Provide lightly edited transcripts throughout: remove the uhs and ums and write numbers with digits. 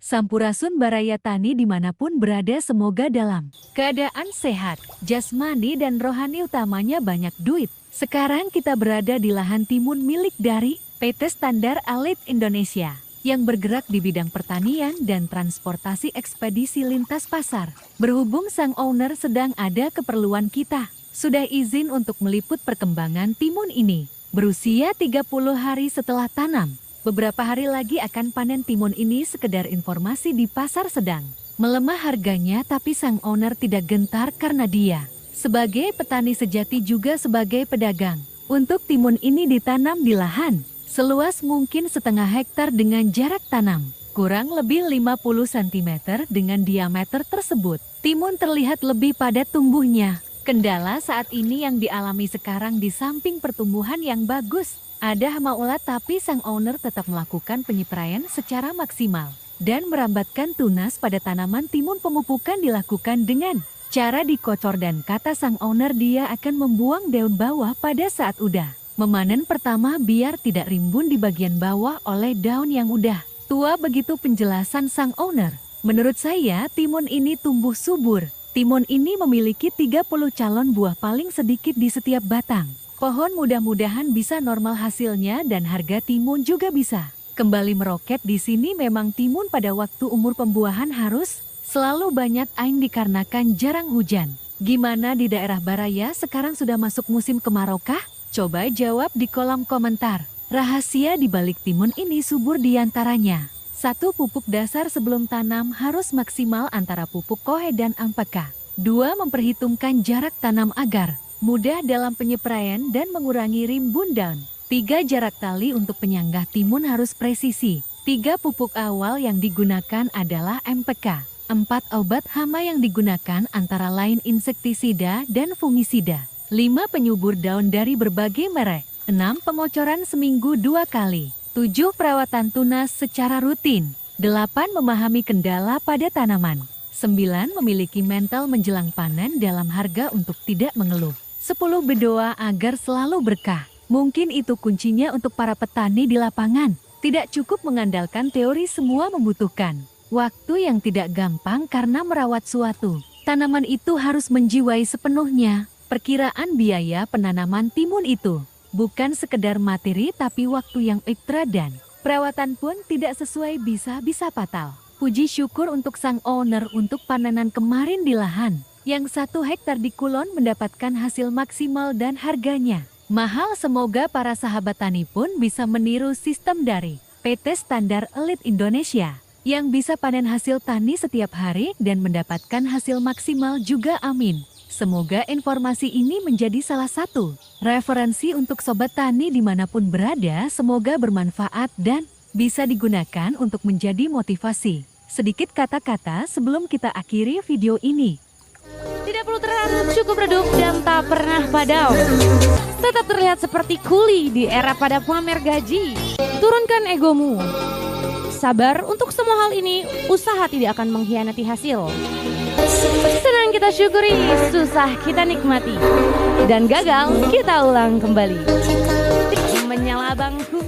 Sampurasun Baraya Tani dimanapun berada semoga dalam keadaan sehat, jasmani dan rohani utamanya banyak duit. Sekarang kita berada di lahan timun milik dari PT Standar Elite Indonesia yang bergerak di bidang pertanian dan transportasi ekspedisi lintas pasar. Berhubung sang owner sedang ada keperluan kita, sudah izin untuk meliput perkembangan timun ini. Berusia 30 hari setelah tanam. Beberapa hari lagi akan panen timun ini. Sekedar informasi, di pasar sedang melemah harganya, tapi sang owner tidak gentar karena dia sebagai petani sejati juga sebagai pedagang. Untuk timun ini ditanam di lahan seluas mungkin setengah hektar dengan jarak tanam kurang lebih 50 cm dengan diameter tersebut. Timun terlihat lebih padat tumbuhnya. Kendala saat ini yang dialami sekarang di samping pertumbuhan yang bagus, ada hama ulat, tapi sang owner tetap melakukan penyepraian secara maksimal dan merambatkan tunas pada tanaman timun. Pemupukan dilakukan dengan cara dikocor dan kata sang owner dia akan membuang daun bawah pada saat udah memanen pertama biar tidak rimbun di bagian bawah oleh daun yang udah tua. Begitu penjelasan sang owner. Menurut saya timun ini tumbuh subur. Timun ini memiliki 30 calon buah paling sedikit di setiap batang pohon. Mudah-mudahan bisa normal hasilnya dan harga timun juga bisa kembali meroket di sini. Memang timun pada waktu umur pembuahan harus selalu banyak air dikarenakan jarang hujan. Gimana di daerah Baraya sekarang sudah masuk musim kemarau kah? Coba jawab di kolom komentar. Rahasia di balik timun ini subur diantaranya: 1. Pupuk dasar sebelum tanam harus maksimal antara pupuk kohe dan NPK. 2. Memperhitungkan jarak tanam agar mudah dalam penyepraian dan mengurangi rimbun daun. 3. Jarak tali untuk penyanggah timun harus presisi. 3. Pupuk awal yang digunakan adalah NPK. 4. Obat hama yang digunakan antara lain insektisida dan fungisida. 5. Penyubur daun dari berbagai merek. 6. Pengocoran seminggu 2 kali. 7. Perawatan tunas secara rutin. 8. Memahami kendala pada tanaman. 9. Memiliki mental menjelang panen dalam harga untuk tidak mengeluh. 10. Berdoa agar selalu berkah. Mungkin itu kuncinya untuk para petani di lapangan. Tidak cukup mengandalkan teori, semua membutuhkan waktu yang tidak gampang karena merawat suatu tanaman itu harus menjiwai sepenuhnya. Perkiraan biaya penanaman timun itu bukan sekedar materi tapi waktu yang ekstra dan perawatan pun tidak sesuai bisa fatal. Puji syukur untuk sang owner untuk panenan kemarin di lahan yang 1 hektar di Kulon mendapatkan hasil maksimal dan harganya mahal. Semoga para sahabat tani pun bisa meniru sistem dari PT Standar Elite Indonesia yang bisa panen hasil tani setiap hari dan mendapatkan hasil maksimal juga, amin. Semoga informasi ini menjadi salah satu referensi untuk sobat tani dimanapun berada. Semoga bermanfaat dan bisa digunakan untuk menjadi motivasi. Sedikit kata-kata sebelum kita akhiri video ini. Tidak perlu terharu, cukup redup dan tak pernah padam. Tetap terlihat seperti kuli di era pada pamer gaji. Turunkan egomu. Sabar, untuk semua hal ini, usaha tidak akan mengkhianati hasil. Senang kita syukuri, susah kita nikmati. Dan gagal, kita ulang kembali. Menyala bangku.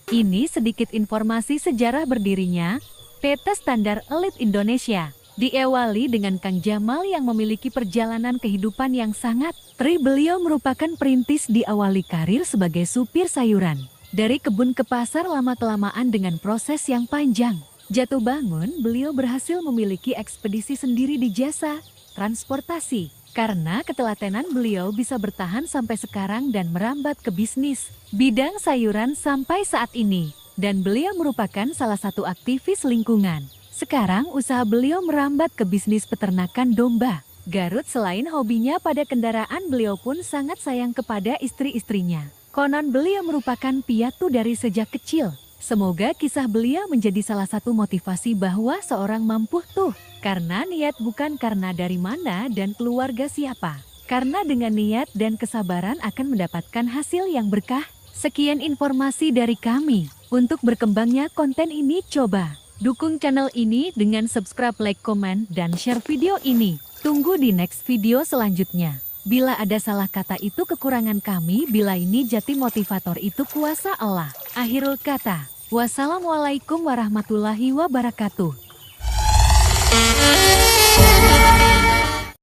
Ini sedikit informasi sejarah berdirinya PT Standar Elite Indonesia. Diawali dengan Kang Jamal yang memiliki perjalanan kehidupan yang sangat tri. Beliau merupakan perintis, diawali karir sebagai supir sayuran. Dari kebun ke pasar, lama-kelamaan dengan proses yang panjang jatuh bangun, beliau berhasil memiliki ekspedisi sendiri di jasa transportasi. Karena ketelatenan beliau bisa bertahan sampai sekarang dan merambat ke bisnis bidang sayuran sampai saat ini. Dan beliau merupakan salah satu aktivis lingkungan. Sekarang usaha beliau merambat ke bisnis peternakan domba Garut. Selain hobinya pada kendaraan, beliau pun sangat sayang kepada istri-istrinya. Konon beliau merupakan piatu dari sejak kecil. Semoga kisah beliau menjadi salah satu motivasi bahwa seorang mampu tuh karena niat, bukan karena dari mana dan keluarga siapa. Karena dengan niat dan kesabaran akan mendapatkan hasil yang berkah. Sekian informasi dari kami. Untuk berkembangnya konten ini, coba dukung channel ini dengan subscribe, like, komen, dan share video ini. Tunggu di next video selanjutnya. Bila ada salah kata itu kekurangan kami, bila ini jati motivator itu kuasa Allah. Akhirul kata. Wassalamualaikum warahmatullahi wabarakatuh.